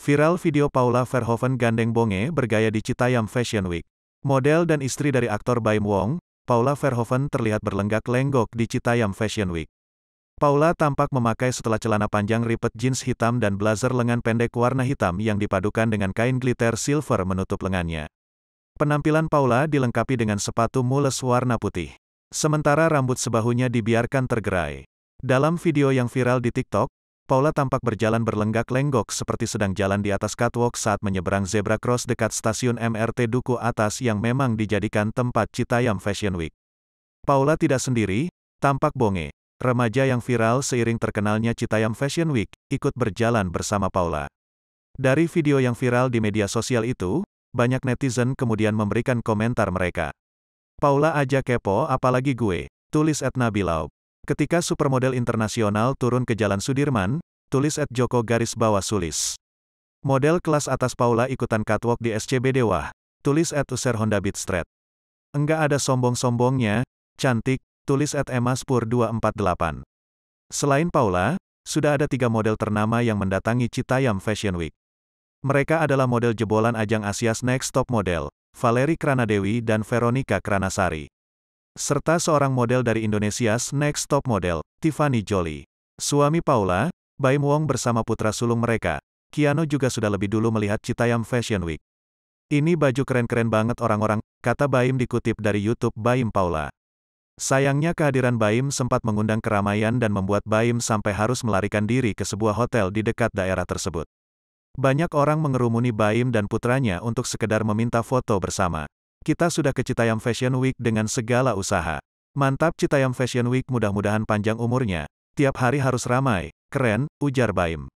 Viral video Paula Verhoeven gandeng Bonge bergaya di Citayam Fashion Week. Model dan istri dari aktor Baim Wong, Paula Verhoeven terlihat berlenggak-lenggok di Citayam Fashion Week. Paula tampak memakai setelah celana panjang ripet jeans hitam dan blazer lengan pendek warna hitam yang dipadukan dengan kain glitter silver menutup lengannya. Penampilan Paula dilengkapi dengan sepatu mules warna putih. Sementara rambut sebahunya dibiarkan tergerai. Dalam video yang viral di TikTok, Paula tampak berjalan berlenggak-lenggok seperti sedang jalan di atas catwalk saat menyeberang zebra cross dekat stasiun MRT Duku Atas yang memang dijadikan tempat Citayam Fashion Week. Paula tidak sendiri, tampak Bonge, remaja yang viral seiring terkenalnya Citayam Fashion Week, ikut berjalan bersama Paula. Dari video yang viral di media sosial itu, banyak netizen kemudian memberikan komentar mereka. "Paula aja kepo apalagi gue," tulis @Nabilaub. Ketika supermodel internasional turun ke Jalan Sudirman, tulis @Joko_Sulis. Model kelas atas Paula ikutan catwalk di SCBD wah, tulis @User Honda Beat Street. "Enggak ada sombong-sombongnya, cantik," tulis @Emaspur248. Selain Paula, sudah ada 3 model ternama yang mendatangi Citayam Fashion Week. Mereka adalah model jebolan ajang Asia's Next Top Model, Valerie Kranadewi dan Veronica Kranasari. Serta seorang model dari Indonesia's Next Top Model, Tiffany Jolie. Suami Paula, Baim Wong bersama putra sulung mereka, Keanu juga sudah lebih dulu melihat Citayam Fashion Week. "Ini baju keren-keren banget orang-orang," kata Baim dikutip dari YouTube Baim Paula. Sayangnya kehadiran Baim sempat mengundang keramaian dan membuat Baim sampai harus melarikan diri ke sebuah hotel di dekat daerah tersebut. Banyak orang mengerumuni Baim dan putranya untuk sekedar meminta foto bersama. "Kita sudah ke Citayam Fashion Week dengan segala usaha. Mantap Citayam Fashion Week, mudah-mudahan panjang umurnya. Tiap hari harus ramai, keren," ujar Baim.